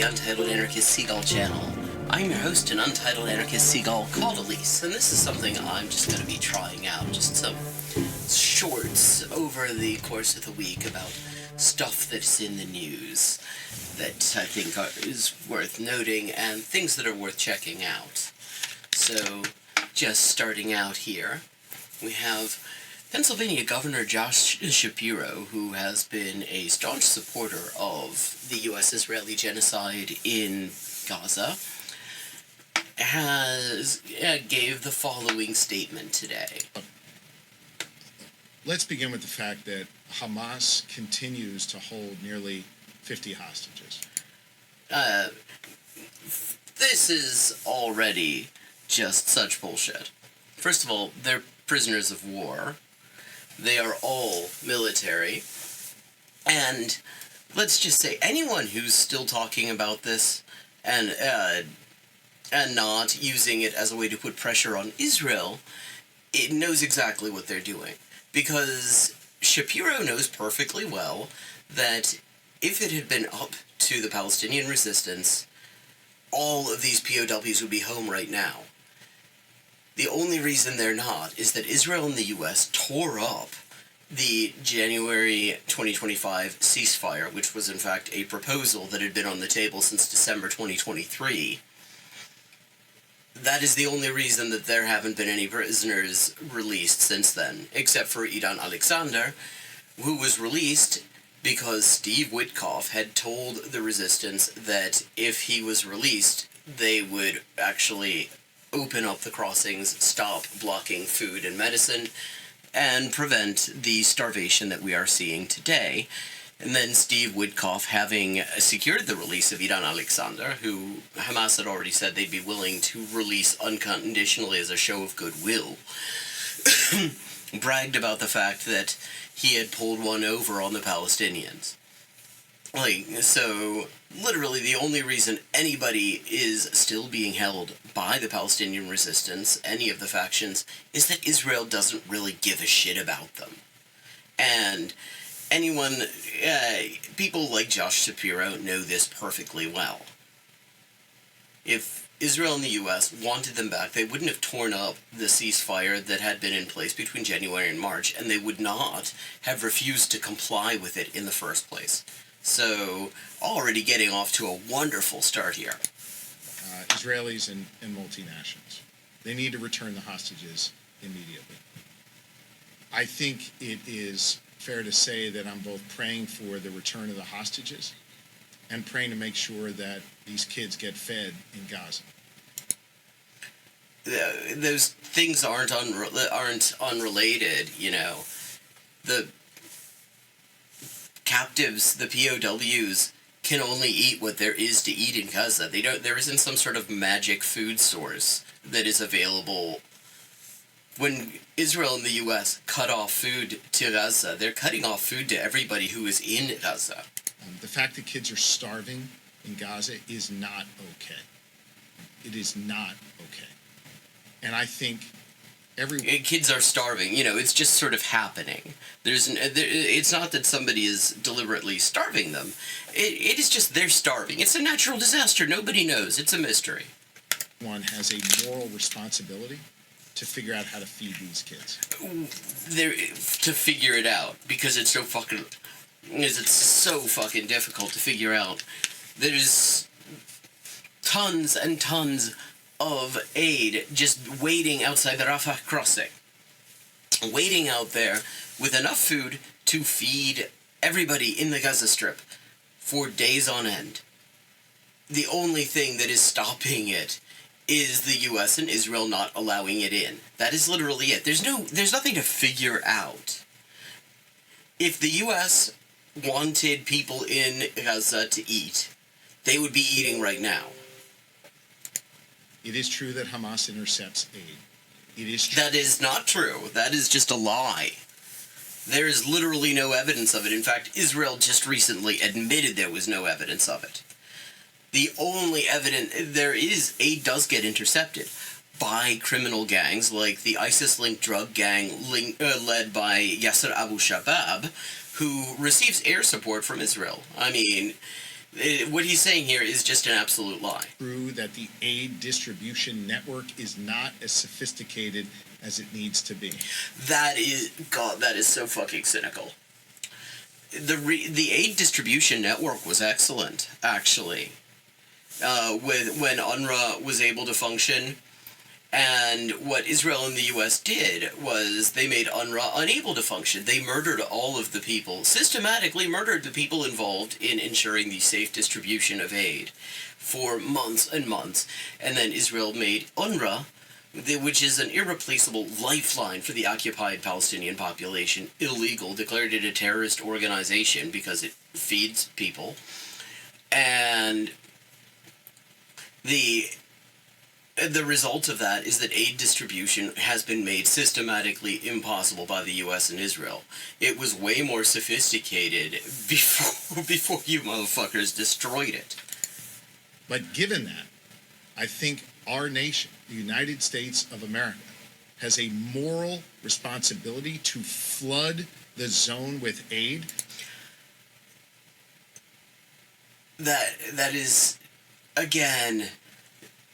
Untitled Anarchist Seagull channel. I'm your host, an Untitled Anarchist Seagull called Elise, and this is something I'm just going to be trying out, just some shorts over the course of the week about stuff that's in the news that I think is worth noting and things that are worth checking out. So, just starting out here, we have Pennsylvania Governor Josh Shapiro, who has been a staunch supporter of the U.S.-Israeli genocide in Gaza, gave the following statement today. Let's begin with the fact that Hamas continues to hold nearly 50 hostages. This is already just such bullshit. First of all, they're prisoners of war. They are all military. And let's just say, anyone who's still talking about this and not using it as a way to put pressure on Israel, it knows exactly what they're doing. Because Shapiro knows perfectly well that if it had been up to the Palestinian resistance, all of these POWs would be home right now. The only reason they're not is that Israel and the U.S. tore up the January 2025 ceasefire, which was in fact a proposal that had been on the table since December 2023. That is the only reason that there haven't been any prisoners released since then, except for Idan Alexander, who was released because Steve Witkoff had told the resistance that if he was released, they would actually open up the crossings, stop blocking food and medicine, and prevent the starvation that we are seeing today. And then Steve Witkoff, having secured the release of Idan Alexander, who Hamas had already said they'd be willing to release unconditionally as a show of goodwill, bragged about the fact that he had pulled one over on the Palestinians. So, literally the only reason anybody is still being held by the Palestinian resistance, any of the factions, is that Israel doesn't really give a shit about them. And people like Josh Shapiro know this perfectly well. If Israel and the U.S. wanted them back, they wouldn't have torn up the ceasefire that had been in place between January and March, and they would not have refused to comply with it in the first place. So, already getting off to a wonderful start here. Israelis and multinationals. They need to return the hostages immediately. I think it is fair to say that I'm both praying for the return of the hostages and praying to make sure that these kids get fed in Gaza. Those things aren't unrelated, you know. The captives, the POWs, can only eat what there is to eat in Gaza. There isn't some sort of magic food source that is available. When Israel and the U.S. cut off food to Gaza, they're cutting off food to everybody who is in Gaza. The fact that kids are starving in Gaza is not okay. It is not okay. And I think kids are starving. You know, it's just sort of happening. It's not that somebody is deliberately starving them. It is just they're starving. It's a natural disaster. Nobody knows. It's a mystery. One has a moral responsibility to figure out how to feed these kids. To figure it out, because it's so fucking difficult to figure out. There's tons and tons of aid just waiting outside the Rafah crossing. Waiting out there with enough food to feed everybody in the Gaza Strip for days on end. The only thing that is stopping it is the U.S. and Israel not allowing it in. That is literally it. There's nothing to figure out. If the U.S. wanted people in Gaza to eat, they would be eating right now. It is true that Hamas intercepts aid. It is true. That is not true. That is just a lie. There is literally no evidence of it. In fact, Israel just recently admitted there was no evidence of it. The only evidence there is, aid does get intercepted by criminal gangs like the ISIS-linked drug gang led by Yasser Abu Shabab, who receives air support from Israel. I mean, What he's saying here is just an absolute lie. True that the aid distribution network is not as sophisticated as it needs to be. That is so fucking cynical. The aid distribution network was excellent, actually. When UNRWA was able to function, and what Israel and the U.S. did was they made UNRWA unable to function. They murdered all of the people, systematically murdered the people involved in ensuring the safe distribution of aid for months and months, and then Israel made UNRWA, which is an irreplaceable lifeline for the occupied Palestinian population, illegal, declared it a terrorist organization because it feeds people, and the result of that is that aid distribution has been made systematically impossible by the U.S. and Israel. It was way more sophisticated before you motherfuckers destroyed it. But given that, I think our nation, the United States of America, has a moral responsibility to flood the zone with aid. That is, again,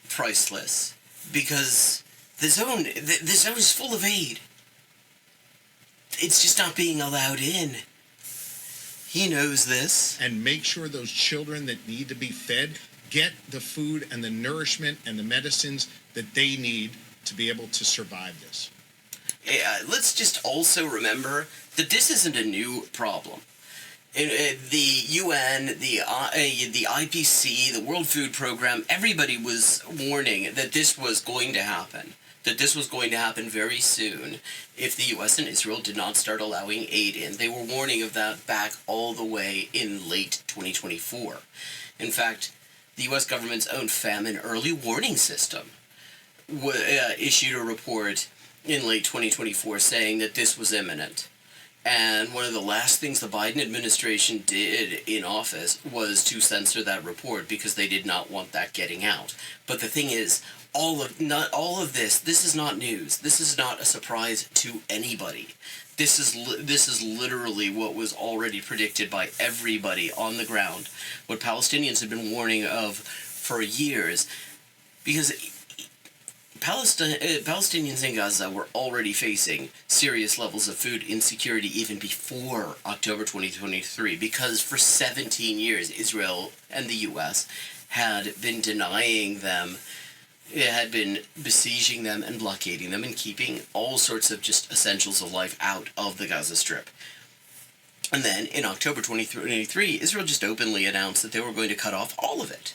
priceless, because the zone is full of aid. It's just not being allowed in. He knows this. And make sure those children that need to be fed get the food and the nourishment and the medicines that they need to be able to survive this. Let's just also remember that this isn't a new problem. The UN, the IPC, the World Food Program, everybody was warning that this was going to happen. That this was going to happen very soon if the U.S. and Israel did not start allowing aid in. They were warning of that back all the way in late 2024. In fact, the U.S. government's own famine early warning system issued a report in late 2024 saying that this was imminent. And one of the last things the Biden administration did in office was to censor that report because they did not want that getting out. But the thing is, not all of this is not news. This is not a surprise to anybody. This is literally what was already predicted by everybody on the ground. What Palestinians have been warning of for years, because Palestinians in Gaza were already facing serious levels of food insecurity even before October 2023, because for 17 years Israel and the U.S. had been denying them, had been besieging them and blockading them and keeping all sorts of just essentials of life out of the Gaza Strip. And then in October 2023, Israel just openly announced that they were going to cut off all of it.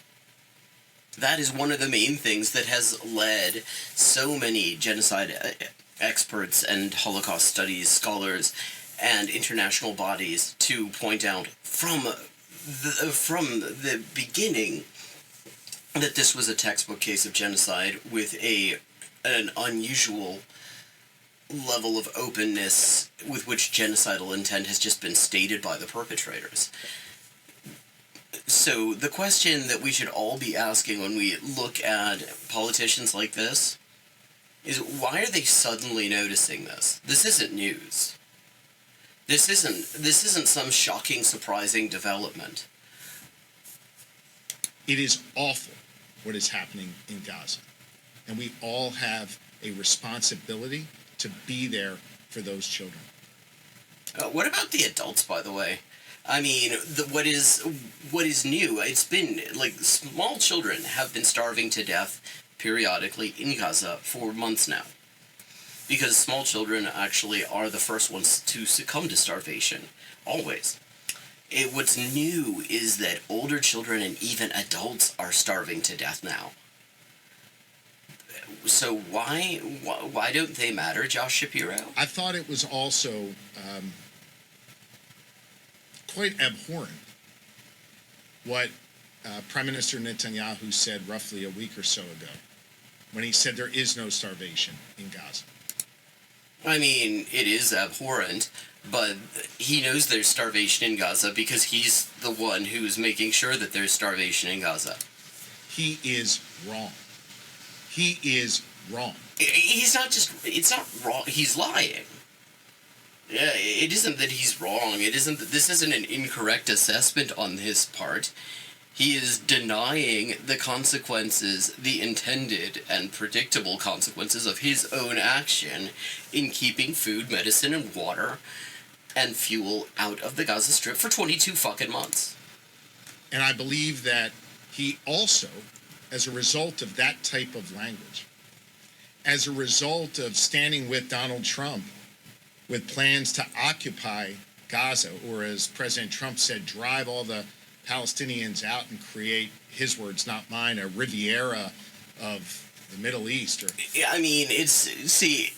That is one of the main things that has led so many genocide experts and Holocaust studies scholars and international bodies to point out from the beginning that this was a textbook case of genocide with an unusual level of openness with which genocidal intent has just been stated by the perpetrators. So the question that we should all be asking when we look at politicians like this is, why are they suddenly noticing this? This isn't news. This isn't some shocking, surprising development. It is awful what is happening in Gaza. And we all have a responsibility to be there for those children. What about the adults, by the way? I mean, what is new? It's been, like, small children have been starving to death periodically in Gaza for months now. Because small children actually are the first ones to succumb to starvation, always. What's new is that older children and even adults are starving to death now. So why don't they matter, Josh Shapiro? I thought it was also quite abhorrent what Prime Minister Netanyahu said roughly a week or so ago when he said there is no starvation in Gaza. I mean, it is abhorrent, but he knows there's starvation in Gaza because he's the one who's making sure that there's starvation in Gaza. He is wrong. He is wrong. It's not wrong, he's lying. Yeah, it isn't that he's wrong. This isn't an incorrect assessment on his part. He is denying the consequences, the intended and predictable consequences of his own action in keeping food, medicine, and water and fuel out of the Gaza Strip for 22 fucking months. And I believe that he also, as a result of that type of language, as a result of standing with Donald Trump with plans to occupy Gaza, or as President Trump said, drive all the Palestinians out and create, his words, not mine, a Riviera of the Middle East. Or I mean, see,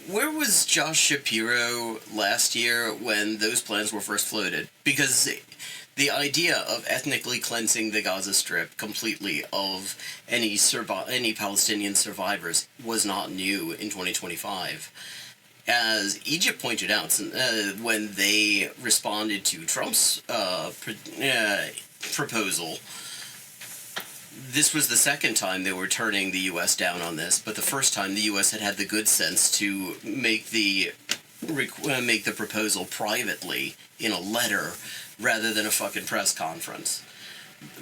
where was Josh Shapiro last year when those plans were first floated? Because the idea of ethnically cleansing the Gaza Strip completely of any Palestinian survivors was not new in 2025. As Egypt pointed out, when they responded to Trump's proposal, this was the second time they were turning the U.S. down on this, but the first time the U.S. had the good sense to make the proposal privately in a letter rather than a fucking press conference.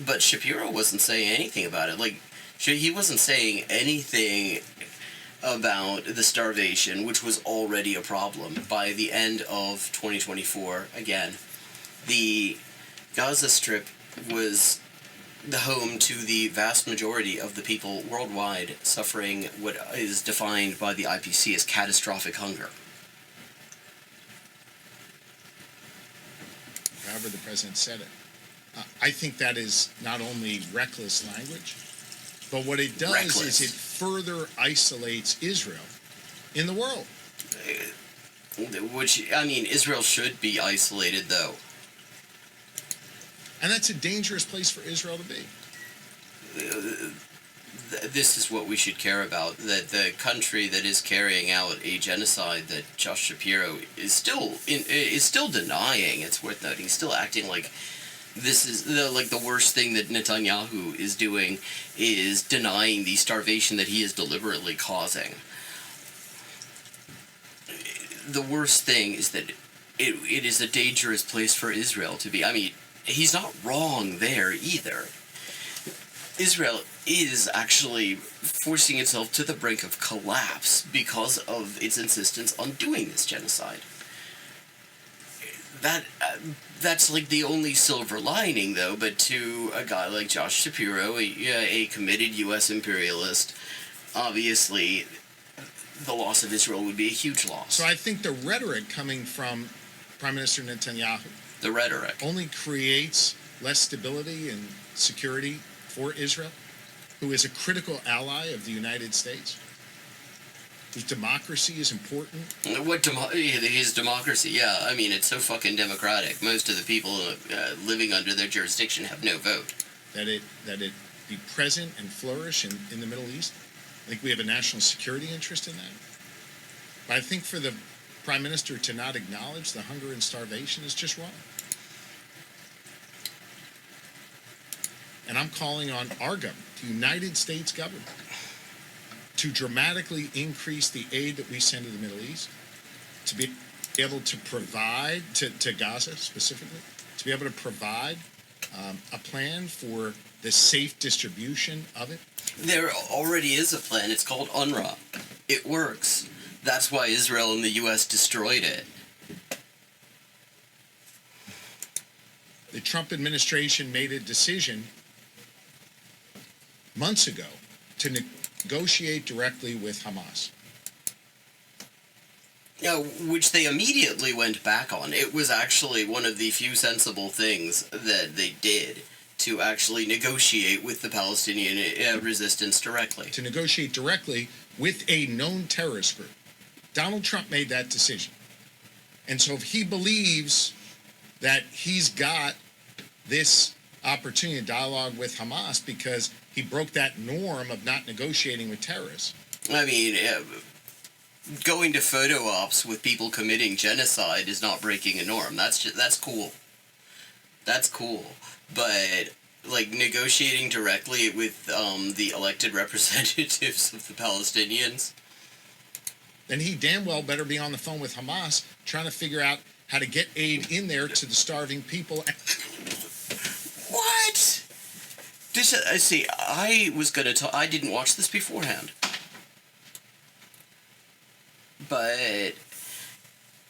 But Shapiro wasn't saying anything about it. Like, he wasn't saying anything about the starvation, which was already a problem. By the end of 2024, again, the Gaza Strip was the home to the vast majority of the people worldwide suffering what is defined by the IPC as catastrophic hunger. However the president said it. I think that is not only reckless language, but what it does is it further isolates Israel in the world. Which, I mean, Israel should be isolated, though. And that's a dangerous place for Israel to be. This is what we should care about, that the country that is carrying out a genocide that Josh Shapiro is still denying. It's worth noting. He's still acting like this is the worst thing that Netanyahu is doing is denying the starvation that he is deliberately causing. The worst thing is that it is a dangerous place for Israel to be. I mean, he's not wrong there either. Israel is actually forcing itself to the brink of collapse because of its insistence on doing this genocide. That's like the only silver lining, though, but to a guy like Josh Shapiro, a committed U.S. imperialist, obviously the loss of Israel would be a huge loss. So I think the rhetoric coming from Prime Minister Netanyahu, the rhetoric, only creates less stability and security for Israel, who is a critical ally of the United States, whose democracy is important. His democracy, yeah. I mean, it's so fucking democratic. Most of the people living under their jurisdiction have no vote. That it be present and flourish in the Middle East. I think we have a national security interest in that. But I think for the Prime Minister to not acknowledge the hunger and starvation is just wrong. And I'm calling on our government, the United States government, to dramatically increase the aid that we send to the Middle East, to be able to provide, to Gaza specifically, to be able to provide a plan for the safe distribution of it. There already is a plan. It's called UNRWA. It works. That's why Israel and the U.S. destroyed it. The Trump administration made a decision months ago to negotiate directly with Hamas. Which they immediately went back on. It was actually one of the few sensible things that they did to actually negotiate with the Palestinian resistance directly. To negotiate directly with a known terrorist group. Donald Trump made that decision. And so if he believes that he's got this opportunity to dialogue with Hamas because he broke that norm of not negotiating with terrorists. I mean, going to photo ops with people committing genocide is not breaking a norm. That's cool. That's cool. But like negotiating directly with the elected representatives of the Palestinians, then he damn well better be on the phone with Hamas trying to figure out how to get aid in there to the starving people. What? This, see, I was going to talk... I didn't watch this beforehand. But...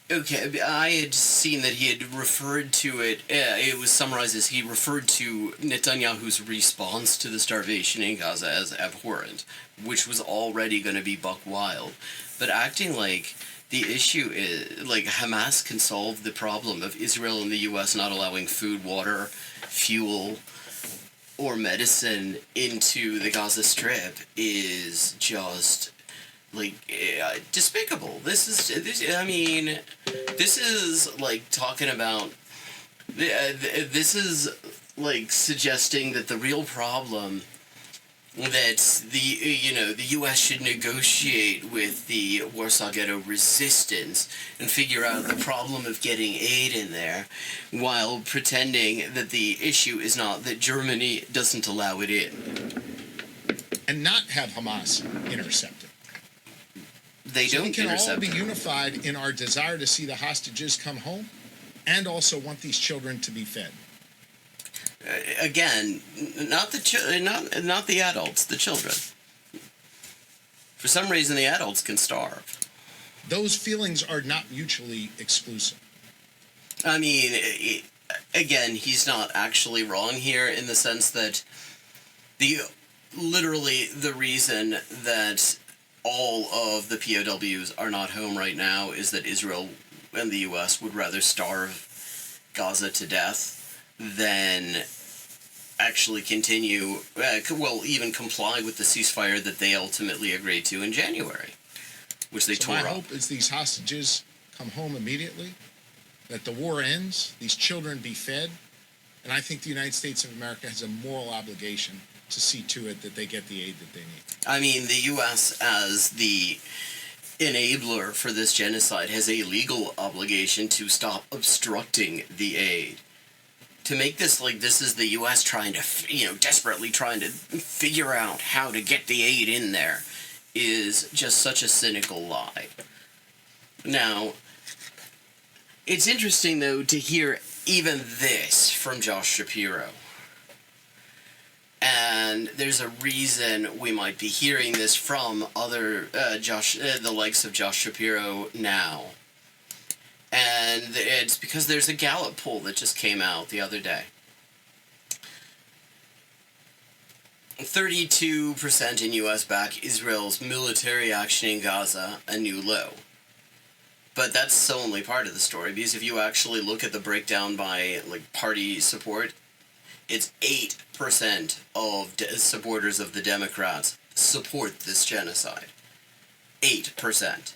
Okay, I had seen that he had referred to it... it was summarized as he referred to Netanyahu's response to the starvation in Gaza as abhorrent, which was already going to be buck wild. But acting like the issue is... Like, Hamas can solve the problem of Israel and the U.S. not allowing food, water, fuel, or medicine into the Gaza Strip is just... like, despicable. This is like talking about, this is like suggesting that the real problem that the U.S. should negotiate with the Warsaw Ghetto resistance and figure out the problem of getting aid in there, while pretending that the issue is not that Germany doesn't allow it in. And not have Hamas intercepted. They so don't we can intercept all be unified in our desire to see the hostages come home and also want these children to be fed. Again, not the adults, the children. For some reason, the adults can starve. Those feelings are not mutually exclusive. I mean, again, he's not actually wrong here in the sense that literally the reason that all of the POWs are not home right now is that Israel and the U.S. would rather starve Gaza to death than actually continue, even comply with the ceasefire that they ultimately agreed to in January, which they tore up. My hope is these hostages come home immediately, that the war ends, these children be fed, and I think the United States of America has a moral obligation to see to it that they get the aid that they need. I mean, the U.S. as the enabler for this genocide has a legal obligation to stop obstructing the aid. To make this like this is the U.S. trying to, desperately trying to figure out how to get the aid in there is just such a cynical lie. Now, it's interesting, though, to hear even this from Josh Shapiro. And there's a reason we might be hearing this from other the likes of Josh Shapiro now. And it's because there's a Gallup poll that just came out the other day. 32% in U.S. back Israel's military action in Gaza, a new low. But that's only part of the story, because if you actually look at the breakdown by party support, it's 8% of supporters of the Democrats support this genocide. 8%.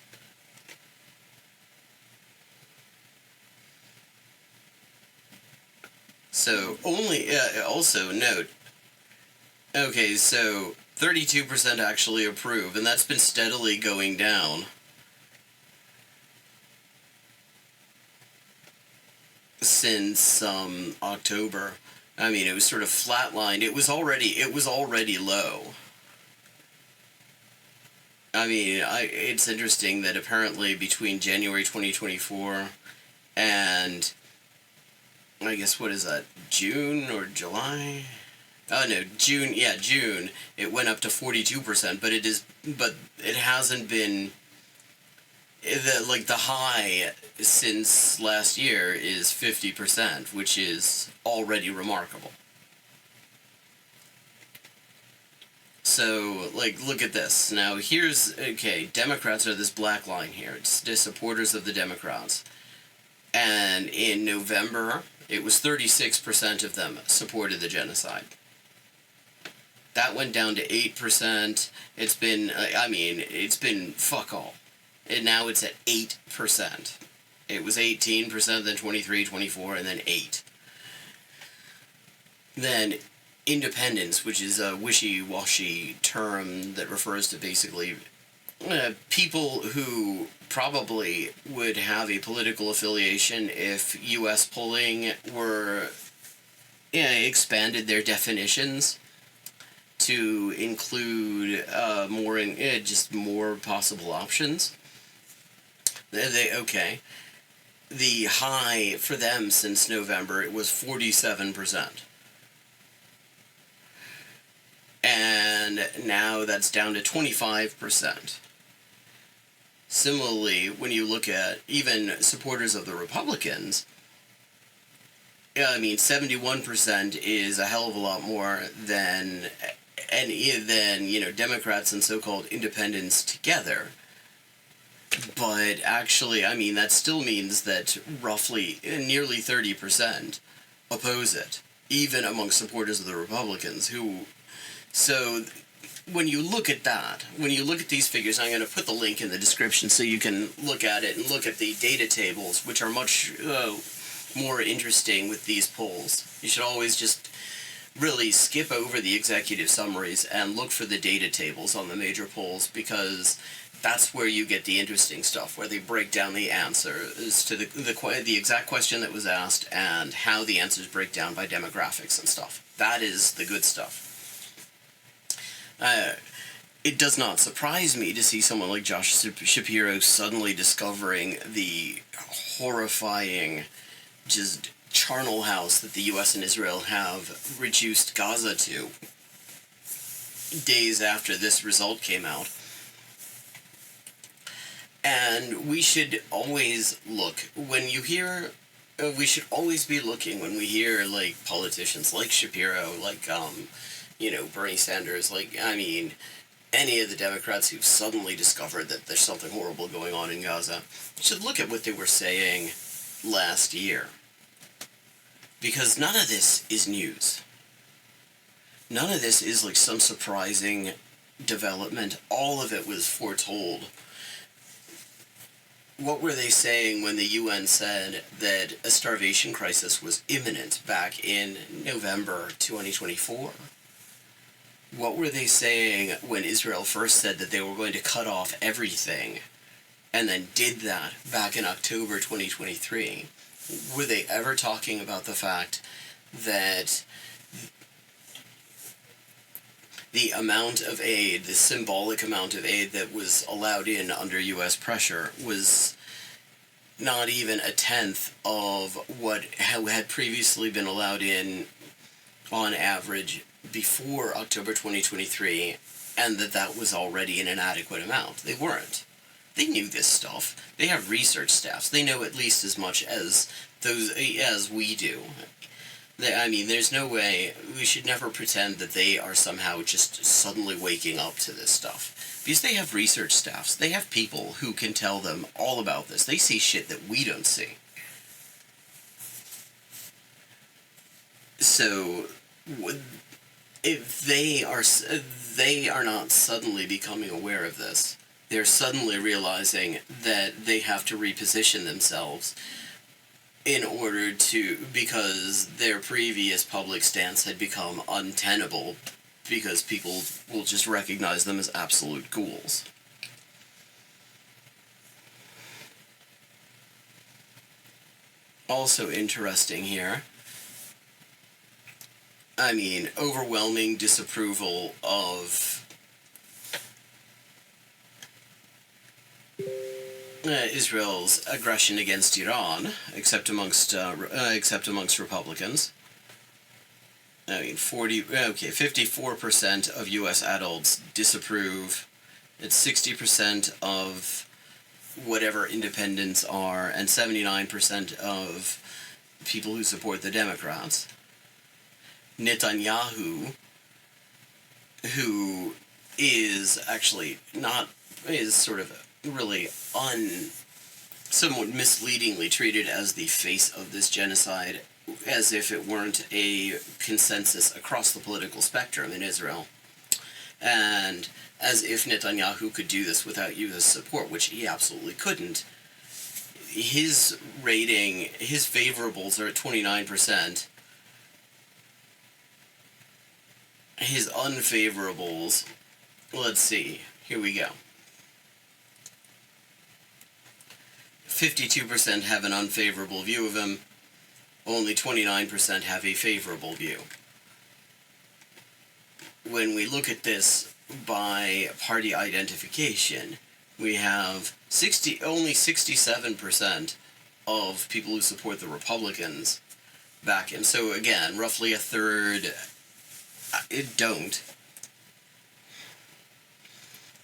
So, also note, okay, so 32% actually approve, and that's been steadily going down since October. I mean, it was sort of flatlined. It was already low. I mean, it's interesting that apparently between January 2024 and I guess, what is that, June or July? Oh no, June. Yeah, June. It went up to 42%, but it hasn't been the high since last year is 50%, which is already remarkable. So, look at this. Now, Democrats are this black line here. It's the supporters of the Democrats. And in November, it was 36% of them supported the genocide. That went down to 8%. It's been fuck all. And now it's at 8%. It was 18%, then 23, 24, and then 8. Then independence, which is a wishy-washy term that refers to basically people who probably would have a political affiliation if U.S. polling were expanded their definitions to include more possible options. The high for them since November, it was 47%. and now that's down to 25%. Similarly, when you look at even supporters of the Republicans, 71% is a hell of a lot more than Democrats and so-called independents together. But actually, that still means that roughly nearly 30% oppose it, even among supporters of the Republicans. So when you look at that, when you look at these figures, I'm going to put the link in the description so you can look at it and look at the data tables, which are much more interesting with these polls. You should always just really skip over the executive summaries and look for the data tables on the major polls, because that's where you get the interesting stuff, where they break down the answers to the exact question that was asked and how the answers break down by demographics and stuff. That is the good stuff. It does not surprise me to see someone like Josh Shapiro suddenly discovering the horrifying just charnel house that the U.S. and Israel have reduced Gaza to days after this result came out. And we should always look, when you hear, we should always be looking when we hear, like, politicians like Shapiro, like, Bernie Sanders, any of the Democrats who've suddenly discovered that there's something horrible going on in Gaza, should look at what they were saying last year. Because none of this is news. None of this is like some surprising development. All of it was foretold. What were they saying when the UN said that a starvation crisis was imminent back in November 2024? What were they saying when Israel first said that they were going to cut off everything and then did that back in October 2023? Were they ever talking about the fact that the amount of aid, the symbolic amount of aid that was allowed in under U.S. pressure, was not even a tenth of what had previously been allowed in on average before October 2023, and that was already an inadequate amount? They weren't. They knew this stuff. They have research staffs. They know at least as much as we do. There's no way, we should never pretend that they are somehow just suddenly waking up to this stuff. Because they have research staffs. They have people who can tell them all about this. They see shit that we don't see. So, if they are not suddenly becoming aware of this, they're suddenly realizing that they have to reposition themselves because their previous public stance had become untenable, because people will just recognize them as absolute ghouls. Also interesting here, overwhelming disapproval of Israel's aggression against Iran, except amongst Republicans. 54% of U.S. adults disapprove. It's 60% of whatever independents are, and 79% of people who support the Democrats. Netanyahu, who is actually is sort of really somewhat misleadingly treated as the face of this genocide, as if it weren't a consensus across the political spectrum in Israel, and as if Netanyahu could do this without U.S. support, which he absolutely couldn't. His rating, his favorables are at 29%. His unfavorables, let's see, here we go. 52% have an unfavorable view of him. Only 29% have a favorable view. When we look at this by party identification, we have only 67% of people who support the Republicans back in. So again, roughly a third don't.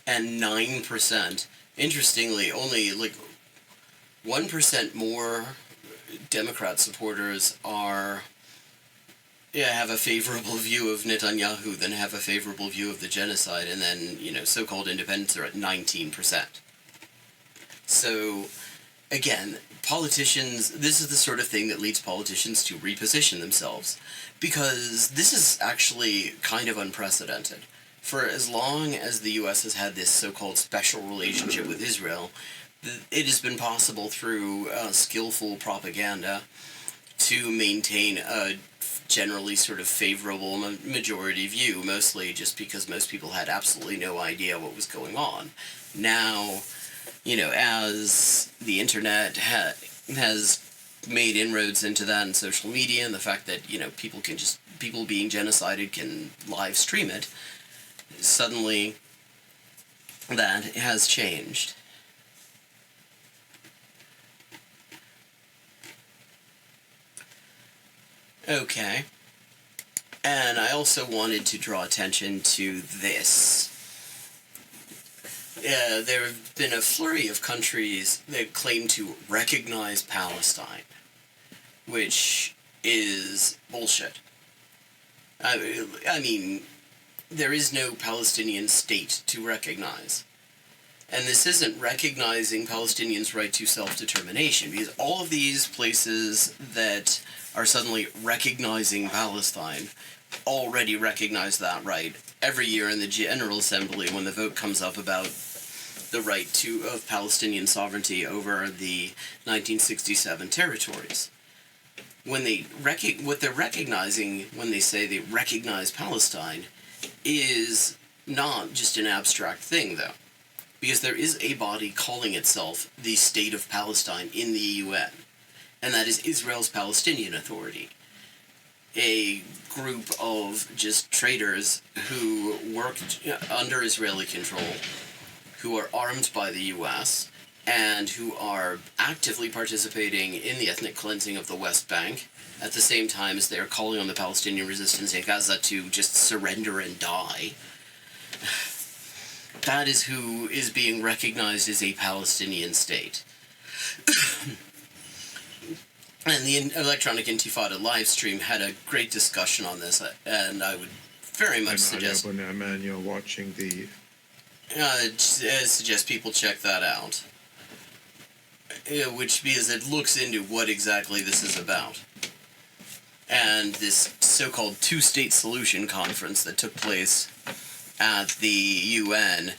and 9%. Interestingly, only like 1% more Democrat supporters have a favorable view of Netanyahu than have a favorable view of the genocide, and then, so-called independents are at 19%. So, again, politicians, this is the sort of thing that leads politicians to reposition themselves, because this is actually kind of unprecedented. For as long as the U.S. has had this so-called special relationship with Israel, it has been possible through skillful propaganda to maintain a generally sort of favorable majority view, mostly just because most people had absolutely no idea what was going on. Now, as the internet has made inroads into that, and social media, and the fact that, people being genocided can live stream it, suddenly that has changed. Okay. And I also wanted to draw attention to this. There have been a flurry of countries that claim to recognize Palestine, which is bullshit. I mean, there is no Palestinian state to recognize. And this isn't recognizing Palestinians' right to self-determination, because all of these places that are suddenly recognizing Palestine already recognize that right every year in the General Assembly when the vote comes up about the right of Palestinian sovereignty over the 1967 territories. What they're recognizing when they say they recognize Palestine is not just an abstract thing, though, because there is a body calling itself the State of Palestine in the UN, and that is Israel's Palestinian Authority, a group of just traitors who worked under Israeli control, who are armed by the U.S., and who are actively participating in the ethnic cleansing of the West Bank, at the same time as they are calling on the Palestinian resistance in Gaza to just surrender and die. That is who is being recognized as a Palestinian state. And the Electronic Intifada live stream had a great discussion on this, and I would very much suggest... Man, you're watching the... suggest people check that out. Because it looks into what exactly this is about. And this so-called two-state solution conference that took place at the UN,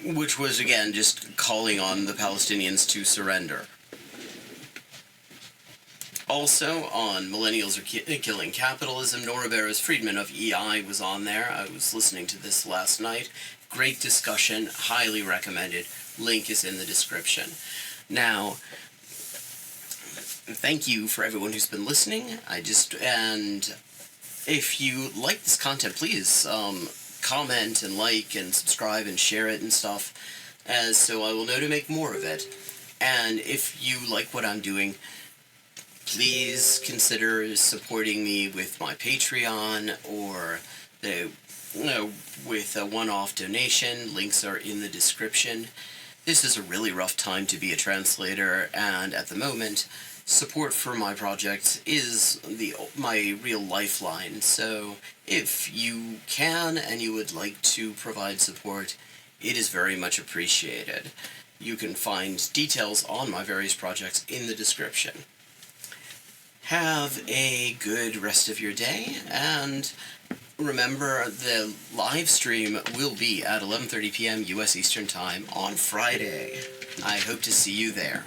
which was, again, just calling on the Palestinians to surrender. Also, on Millennials Are Killing Capitalism, Nora Barrows-Friedman of EI was on there. I was listening to this last night. Great discussion, highly recommended. Link is in the description. Now, thank you for everyone who's been listening. And if you like this content, please comment and like and subscribe and share it and stuff, so I will know to make more of it. And if you like what I'm doing, please consider supporting me with my Patreon or with a one-off donation. Links are in the description. This is a really rough time to be a translator, and at the moment, support for my project is my real lifeline. So if you can and you would like to provide support, it is very much appreciated. You can find details on my various projects in the description. Have a good rest of your day, and remember, the live stream will be at 11:30 p.m. U.S. Eastern Time on Friday. I hope to see you there.